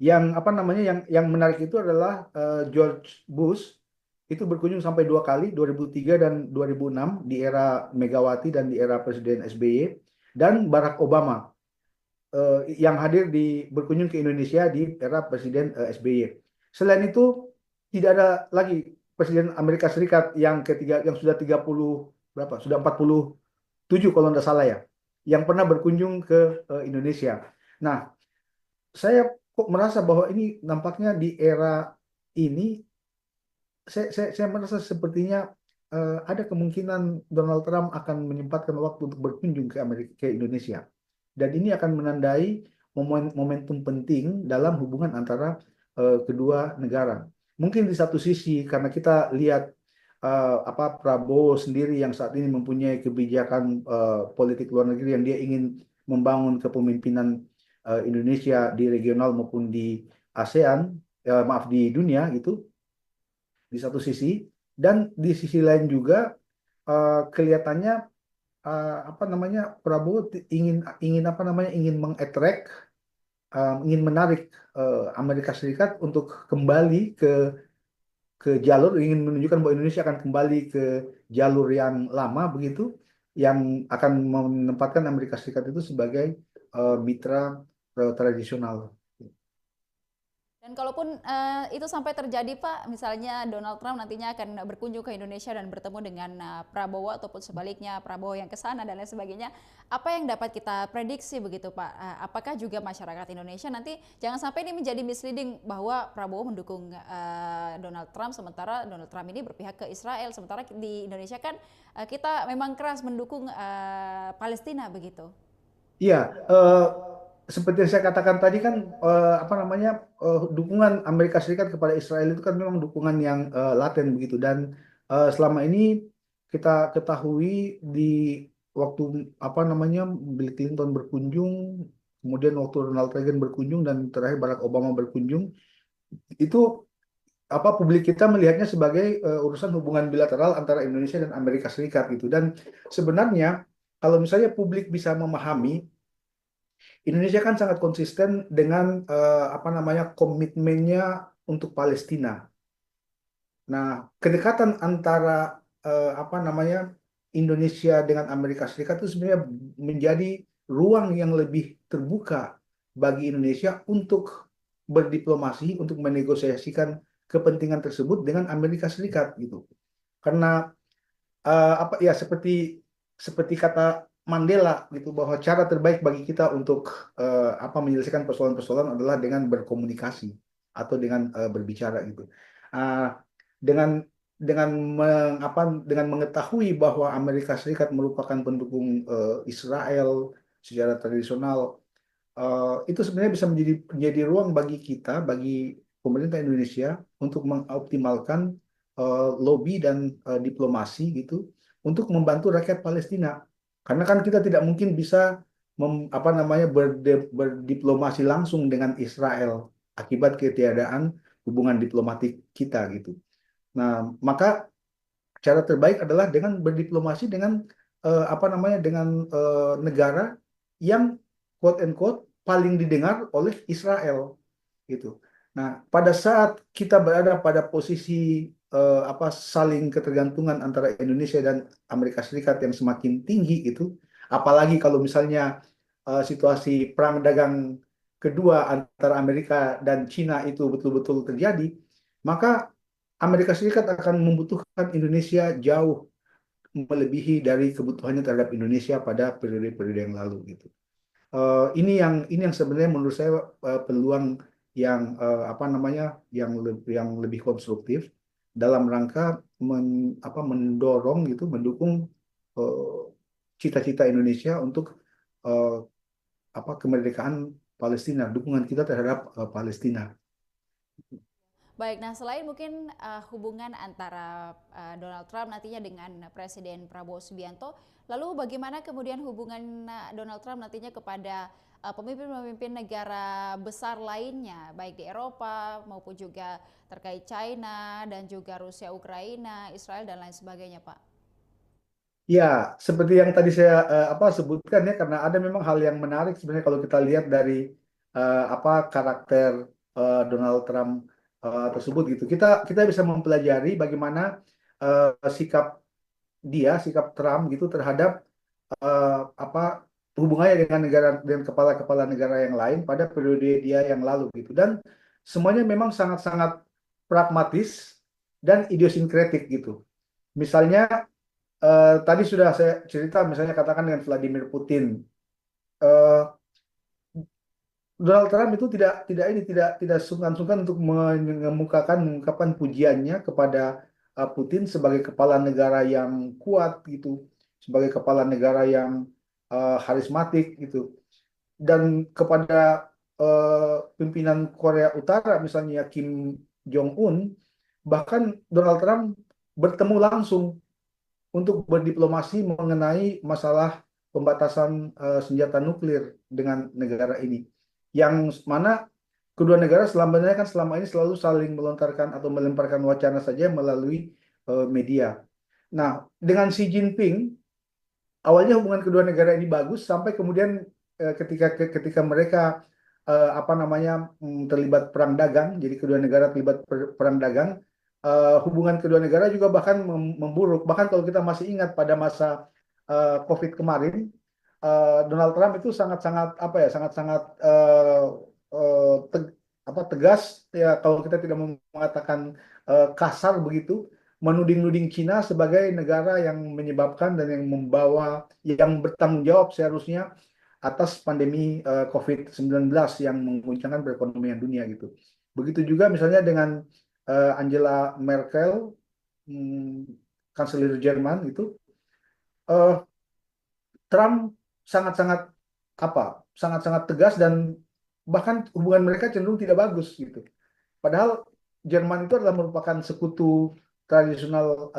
yang apa namanya yang menarik itu adalah George Bush itu berkunjung sampai 2 kali, 2003 dan 2006 di era Megawati dan di era Presiden SBY, dan Barack Obama yang hadir berkunjung ke Indonesia di era Presiden SBY. Selain itu tidak ada lagi Presiden Amerika Serikat yang ketiga yang sudah 30 berapa? Sudah 47 kalau tidak salah ya, yang pernah berkunjung ke Indonesia. Nah, saya kok merasa bahwa ini nampaknya di era ini saya merasa sepertinya ada kemungkinan Donald Trump akan menyempatkan waktu untuk berkunjung ke Indonesia. Dan ini akan menandai momentum penting dalam hubungan antara kedua negara. Mungkin di satu sisi karena kita lihat apa Prabowo sendiri yang saat ini mempunyai kebijakan politik luar negeri yang dia ingin membangun kepemimpinan Indonesia di regional maupun di ASEAN, maaf di dunia gitu di satu sisi, dan di sisi lain juga kelihatannya apa namanya Prabowo ingin ingin apa namanya ingin mengattract, ingin menarik Amerika Serikat untuk kembali ke jalur, ingin menunjukkan bahwa Indonesia akan kembali ke jalur yang lama begitu, yang akan menempatkan Amerika Serikat itu sebagai mitra tradisional. Dan kalaupun itu sampai terjadi Pak, misalnya Donald Trump nantinya akan berkunjung ke Indonesia dan bertemu dengan Prabowo ataupun sebaliknya Prabowo yang ke sana dan lain sebagainya, apa yang dapat kita prediksi begitu Pak? Apakah juga masyarakat Indonesia nanti jangan sampai ini menjadi misleading bahwa Prabowo mendukung Donald Trump sementara Donald Trump ini berpihak ke Israel, sementara di Indonesia kan kita memang keras mendukung Palestina begitu. Iya, seperti yang saya katakan tadi kan apa namanya dukungan Amerika Serikat kepada Israel itu kan memang dukungan yang laten begitu, dan selama ini kita ketahui di waktu apa namanya Bill Clinton berkunjung, kemudian waktu Ronald Reagan berkunjung dan terakhir Barack Obama berkunjung, itu apa publik kita melihatnya sebagai urusan hubungan bilateral antara Indonesia dan Amerika Serikat gitu. Dan sebenarnya kalau misalnya publik bisa memahami, Indonesia kan sangat konsisten dengan apa namanya komitmennya untuk Palestina. Nah, kedekatan antara apa namanya Indonesia dengan Amerika Serikat itu sebenarnya menjadi ruang yang lebih terbuka bagi Indonesia untuk berdiplomasi, untuk menegosiasikan kepentingan tersebut dengan Amerika Serikat gitu. Karena apa ya seperti kata Mandela gitu, bahwa cara terbaik bagi kita untuk apa menyelesaikan persoalan-persoalan adalah dengan berkomunikasi atau dengan berbicara gitu. Uh, dengan dengan mengetahui bahwa Amerika Serikat merupakan pendukung Israel secara tradisional, itu sebenarnya bisa menjadi ruang bagi kita, bagi pemerintah Indonesia untuk mengoptimalkan lobby dan diplomasi gitu untuk membantu rakyat Palestina. Karena kan kita tidak mungkin bisa apa namanya berdiplomasi langsung dengan Israel akibat ketiadaan hubungan diplomatik kita gitu. Nah, maka cara terbaik adalah dengan berdiplomasi dengan apa namanya dengan negara yang quote unquote paling didengar oleh Israel gitu. Nah, pada saat kita berada pada posisi apa saling ketergantungan antara Indonesia dan Amerika Serikat yang semakin tinggi itu, apalagi kalau misalnya situasi perang dagang kedua antara Amerika dan Cina itu betul-betul terjadi, maka Amerika Serikat akan membutuhkan Indonesia jauh melebihi dari kebutuhannya terhadap Indonesia pada periode-periode yang lalu gitu. Ini yang sebenarnya menurut saya peluang yang apa namanya yang lebih konstruktif dalam rangka mendorong gitu mendukung eh, cita-cita Indonesia untuk eh, apa kemerdekaan Palestina, dukungan kita terhadap Palestina. Baik, nah selain mungkin hubungan antara Donald Trump nantinya dengan Presiden Prabowo Subianto, lalu bagaimana kemudian hubungan Donald Trump nantinya kepada pemimpin-pemimpin negara besar lainnya, baik di Eropa maupun juga terkait China dan juga Rusia, Ukraina, Israel dan lain sebagainya, Pak? Ya, seperti yang tadi saya apa sebutkan ya, karena ada memang hal yang menarik sebenarnya kalau kita lihat dari apa karakter Donald Trump tersebut gitu. Kita kita bisa mempelajari bagaimana sikap sikap Trump gitu terhadap apa hubungannya dengan negara dengan kepala-kepala negara yang lain pada periode dia yang lalu gitu. Dan semuanya memang sangat-sangat pragmatis dan idiosinkretik gitu. Misalnya tadi sudah saya cerita misalnya katakan dengan Vladimir Putin. Eh, Donald Trump itu tidak sungkan-sungkan untuk mengungkapkan pujiannya kepada Putin sebagai kepala negara yang kuat gitu, sebagai kepala negara yang karismatik gitu. Dan kepada pimpinan Korea Utara misalnya Kim Jong Un, bahkan Donald Trump bertemu langsung untuk berdiplomasi mengenai masalah pembatasan senjata nuklir dengan negara ini. Yang mana kedua negara selama ini selalu saling melontarkan atau melemparkan wacana saja melalui media. Nah, dengan Xi Jinping, awalnya hubungan kedua negara ini bagus sampai kemudian ketika mereka apa namanya terlibat perang dagang, jadi kedua negara terlibat perang dagang, hubungan kedua negara juga bahkan memburuk. Bahkan kalau kita masih ingat pada masa COVID kemarin, Donald Trump itu sangat-sangat apa ya, sangat-sangat tegas ya kalau kita tidak mau mengatakan kasar begitu, menuding-nuding Cina sebagai negara yang menyebabkan dan yang yang bertanggung jawab seharusnya atas pandemi COVID-19 yang mengguncangkan perekonomian dunia gitu. Begitu juga misalnya dengan Angela Merkel, kanselir Jerman itu, eh, Trump sangat-sangat apa, sangat-sangat tegas dan bahkan hubungan mereka cenderung tidak bagus gitu. Padahal Jerman itu adalah merupakan sekutu tradisional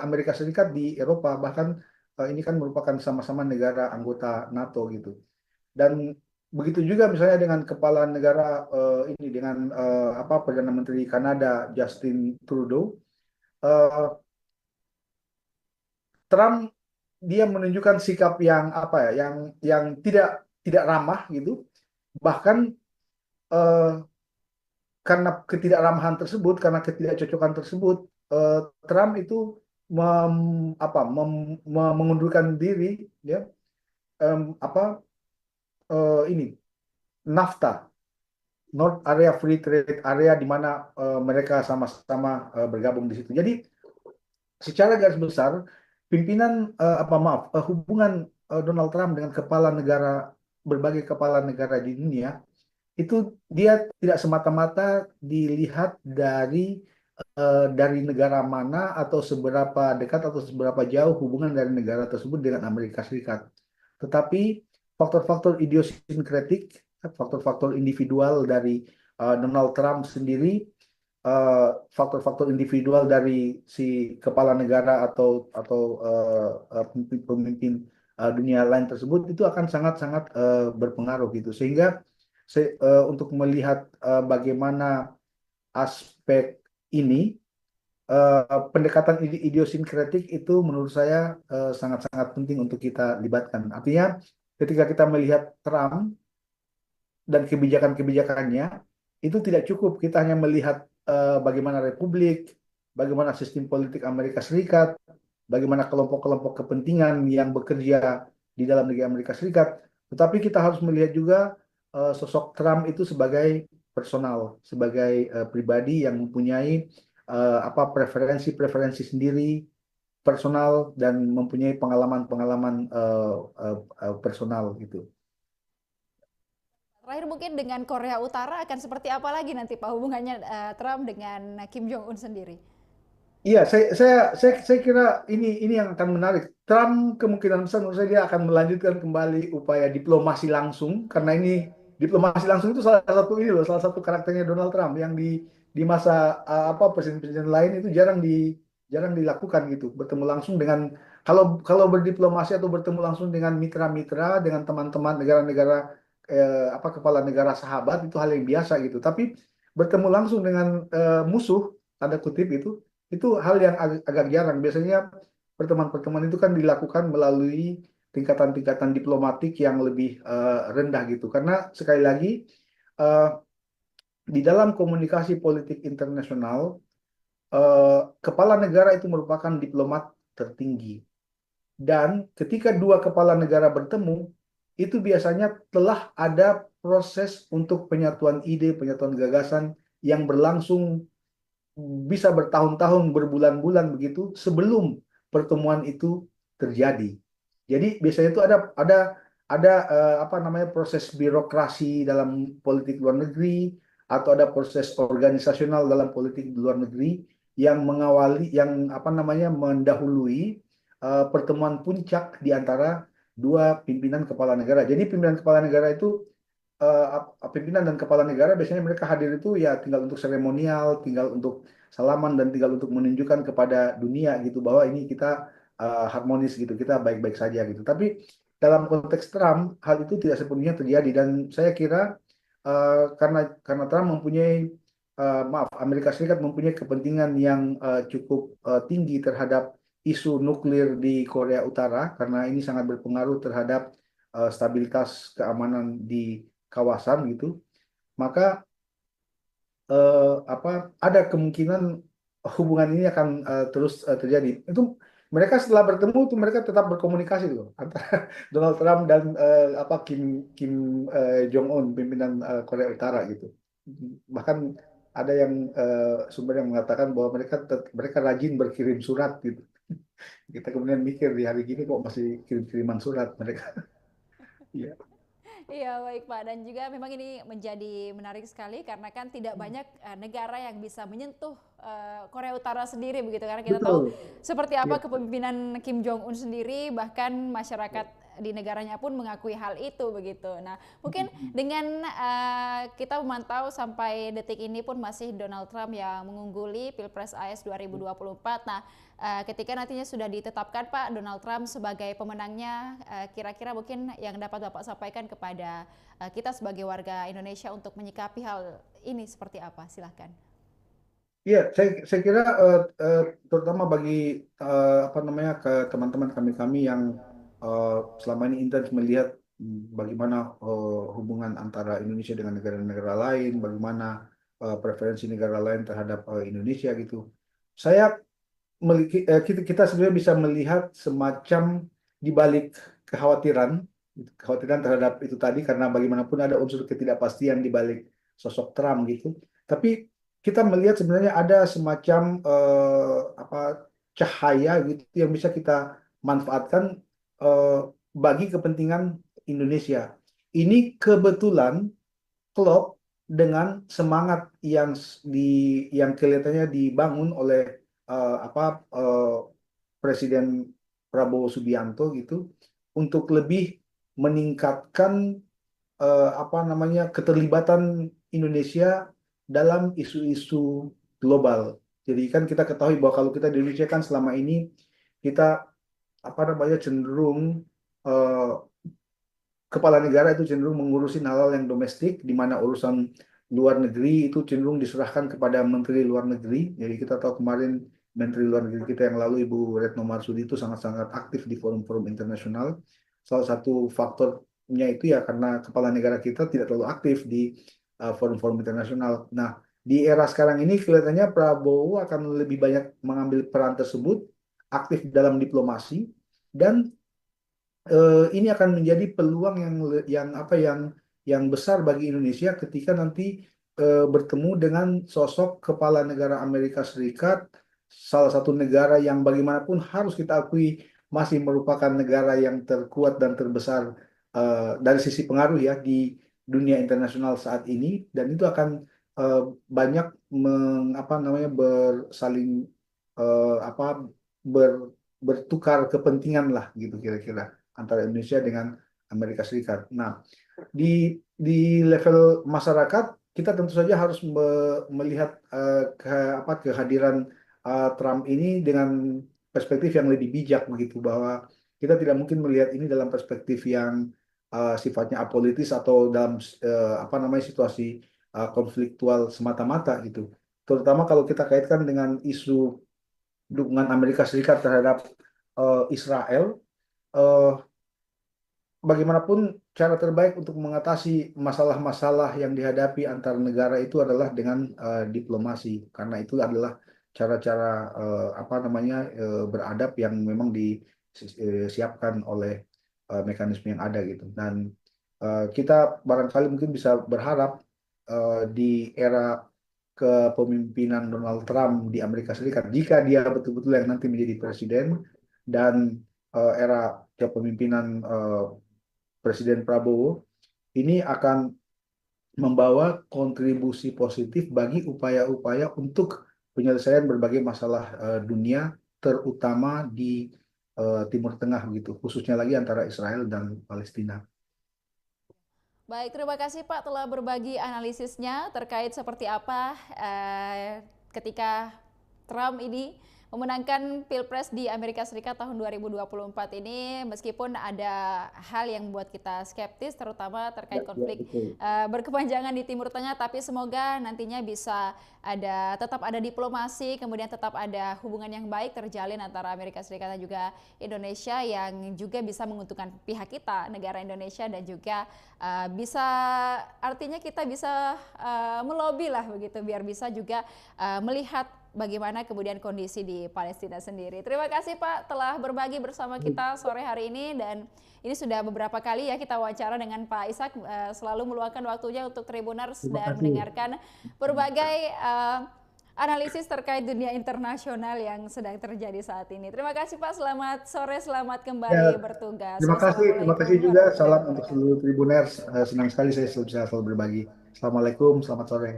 Amerika Serikat di Eropa, bahkan ini kan merupakan sama-sama negara anggota NATO gitu. Dan begitu juga misalnya dengan kepala negara ini dengan Perdana Menteri Kanada Justin Trudeau, eh, Trump dia menunjukkan sikap yang apa ya, yang tidak tidak ramah gitu. Bahkan eh, karena ketidakramahan tersebut, karena ketidakcocokan tersebut, Trump itu mem, mengundurkan diri, ya, em, apa ini NAFTA, North Area Free Trade Area, di mana mereka sama-sama bergabung di situ. Jadi secara garis besar, pimpinan hubungan Donald Trump dengan berbagai kepala negara di dunia itu dia tidak semata-mata dilihat dari negara mana atau seberapa dekat atau seberapa jauh hubungan dari negara tersebut dengan Amerika Serikat. Tetapi faktor-faktor idiosinkretik, faktor-faktor individual dari Donald Trump sendiri, eh, faktor-faktor individual dari si kepala negara atau pemimpin dunia lain tersebut itu akan sangat-sangat berpengaruh gitu. Sehingga untuk melihat bagaimana aspek ini pendekatan idiosinkretik itu menurut saya sangat-sangat penting untuk kita libatkan. Artinya, ketika kita melihat Trump dan kebijakan-kebijakannya, itu tidak cukup kita hanya melihat bagaimana Republik, bagaimana sistem politik Amerika Serikat, bagaimana kelompok-kelompok kepentingan yang bekerja di dalam negeri Amerika Serikat, tetapi kita harus melihat juga sosok Trump itu sebagai personal, sebagai pribadi yang mempunyai apa preferensi-preferensi sendiri, personal dan mempunyai pengalaman-pengalaman personal gitu. Terakhir mungkin dengan Korea Utara akan seperti apa lagi nanti Pak hubungannya Trump dengan Kim Jong Un sendiri? Iya, saya kira ini yang akan menarik. Trump kemungkinan besar menurut saya dia akan melanjutkan kembali upaya diplomasi langsung karena ini diplomasi langsung itu salah satu ini loh, salah satu karakternya Donald Trump yang di masa apa presiden-presiden lain itu jarang dilakukan gitu, bertemu langsung dengan kalau kalau berdiplomasi atau bertemu langsung dengan mitra-mitra, dengan teman-teman negara-negara apa kepala negara sahabat itu hal yang biasa gitu. Tapi bertemu langsung dengan musuh tanda kutip itu hal yang agak jarang. Biasanya pertemuan-pertemuan itu kan dilakukan melalui tingkatan-tingkatan diplomatik yang lebih rendah gitu. Karena sekali lagi eh, di dalam komunikasi politik internasional, kepala negara itu merupakan diplomat tertinggi. Dan ketika dua kepala negara bertemu, itu biasanya telah ada proses untuk penyatuan ide, penyatuan gagasan yang berlangsung bisa bertahun-tahun, berbulan-bulan begitu sebelum pertemuan itu terjadi. Jadi biasanya itu ada apa namanya proses birokrasi dalam politik luar negeri atau ada proses organisasional dalam politik luar negeri yang mengawali yang apa namanya mendahului pertemuan puncak di antara dua pimpinan kepala negara. Jadi pimpinan kepala negara itu pimpinan dan kepala negara biasanya mereka hadir itu ya tinggal untuk seremonial, tinggal untuk salaman dan tinggal untuk menunjukkan kepada dunia gitu bahwa ini kita harmonis gitu, kita baik-baik saja gitu. Tapi dalam konteks Trump hal itu tidak sepenuhnya terjadi dan saya kira karena Trump mempunyai maaf Amerika Serikat mempunyai kepentingan yang cukup tinggi terhadap isu nuklir di Korea Utara karena ini sangat berpengaruh terhadap stabilitas keamanan di kawasan gitu, maka apa ada kemungkinan hubungan ini akan terus terjadi. Itu mereka setelah bertemu itu mereka tetap berkomunikasi loh antara Donald Trump dan apa Kim Kim Jong Un pimpinan Korea Utara gitu. Bahkan ada yang sumber yang mengatakan bahwa mereka rajin berkirim surat gitu. Kita kemudian mikir di hari gini kok masih kirim-kiriman surat mereka. Iya, Iya baik Pak, dan juga memang ini menjadi menarik sekali karena kan tidak banyak negara yang bisa menyentuh Korea Utara sendiri begitu, karena kita tahu betul. seperti Iya. apa kepemimpinan Kim Jong Un sendiri, bahkan masyarakat di negaranya pun mengakui hal itu begitu. Nah mungkin dengan kita memantau sampai detik ini pun masih Donald Trump yang mengungguli Pilpres AS 2024. Nah ketika nantinya sudah ditetapkan Pak Donald Trump sebagai pemenangnya, kira-kira mungkin yang dapat Bapak sampaikan kepada kita sebagai warga Indonesia untuk menyikapi hal ini seperti apa? Silahkan. Iya, saya kira terutama bagi apa namanya ke teman-teman kami yang eh, selama ini intens melihat bagaimana hubungan antara Indonesia dengan negara-negara lain, bagaimana preferensi negara lain terhadap Indonesia gitu. Saya kita sebenarnya bisa melihat semacam di balik kekhawatiran, kekhawatiran terhadap itu tadi karena bagaimanapun ada unsur ketidakpastian di balik sosok Trump gitu. Tapi kita melihat sebenarnya ada semacam apa cahaya gitu yang bisa kita manfaatkan eh, bagi kepentingan Indonesia. Ini kebetulan klop dengan semangat di yang kelihatannya dibangun oleh apa Presiden Prabowo Subianto gitu untuk lebih meningkatkan apa namanya keterlibatan Indonesia dalam isu-isu global. Jadi kan kita ketahui bahwa kalau kita di Indonesia kan selama ini kita apa namanya cenderung eh, kepala negara itu cenderung mengurusin hal-hal yang domestik, di mana urusan luar negeri itu cenderung diserahkan kepada menteri luar negeri. Jadi kita tahu kemarin Menteri Luar Negeri kita yang lalu, Ibu Retno Marsudi, itu sangat-sangat aktif di forum-forum internasional. Salah satu faktornya itu ya karena kepala negara kita tidak terlalu aktif di forum-forum internasional. Nah, di era sekarang ini kelihatannya Prabowo akan lebih banyak mengambil peran tersebut, aktif dalam diplomasi, dan ini akan menjadi peluang yang besar bagi Indonesia ketika nanti bertemu dengan sosok kepala negara Amerika Serikat, salah satu negara yang bagaimanapun harus kita akui masih merupakan negara yang terkuat dan terbesar dari sisi pengaruh ya di dunia internasional saat ini, dan itu akan banyak bersaling apa bertukar kepentingan lah gitu kira-kira antara Indonesia dengan Amerika Serikat. Nah, di level masyarakat kita tentu saja harus melihat kehadiran Trump ini dengan perspektif yang lebih bijak begitu, bahwa kita tidak mungkin melihat ini dalam perspektif yang sifatnya apolitis atau dalam situasi konfliktual semata-mata gitu. Terutama kalau kita kaitkan dengan isu dukungan Amerika Serikat terhadap Israel. eh, Bagaimanapun cara terbaik untuk mengatasi masalah-masalah yang dihadapi antar negara itu adalah dengan diplomasi, karena itu adalah cara-cara beradab yang memang disiapkan oleh mekanisme yang ada gitu. Dan kita barangkali mungkin bisa berharap di era kepemimpinan Donald Trump di Amerika Serikat, jika dia betul-betul yang nanti menjadi presiden, dan era kepemimpinan Presiden Prabowo ini akan membawa kontribusi positif bagi upaya-upaya untuk penyelesaian berbagai masalah dunia, terutama di Timur Tengah begitu, khususnya lagi antara Israel dan Palestina. Baik, terima kasih Pak telah berbagi analisisnya terkait seperti apa ketika Trump ini memenangkan Pilpres di Amerika Serikat tahun 2024 ini, meskipun ada hal yang membuat kita skeptis terutama terkait konflik berkepanjangan di Timur Tengah, tapi semoga nantinya bisa tetap ada diplomasi, kemudian tetap ada hubungan yang baik terjalin antara Amerika Serikat dan juga Indonesia, yang juga bisa menguntungkan pihak kita, negara Indonesia, dan juga artinya kita bisa melobi lah begitu, biar bisa juga melihat bagaimana kemudian kondisi di Palestina sendiri. Terima kasih Pak telah berbagi bersama kita sore hari ini, dan ini sudah beberapa kali ya kita wawancara dengan Pak Ishak, selalu meluangkan waktunya untuk Tribuners dan mendengarkan berbagai analisis terkait dunia internasional yang sedang terjadi saat ini. Terima kasih Pak, selamat sore, selamat kembali bertugas. Terima kasih juga, salam untuk seluruh Tribuners. Senang sekali saya bisa selalu berbagi. Assalamualaikum, selamat sore.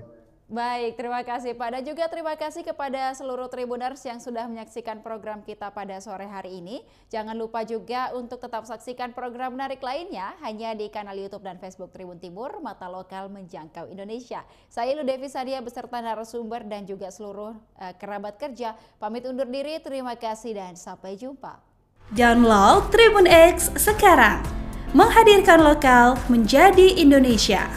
Baik, terima kasih Pak, dan juga terima kasih kepada seluruh Tribuners yang sudah menyaksikan program kita pada sore hari ini. Jangan lupa juga untuk tetap saksikan program menarik lainnya hanya di kanal YouTube dan Facebook Tribun Timur, Mata Lokal Menjangkau Indonesia. Saya Ilu Devi Sadia beserta narasumber dan juga seluruh kerabat kerja pamit undur diri. Terima kasih dan sampai jumpa. Download Tribun X sekarang, menghadirkan lokal menjadi Indonesia.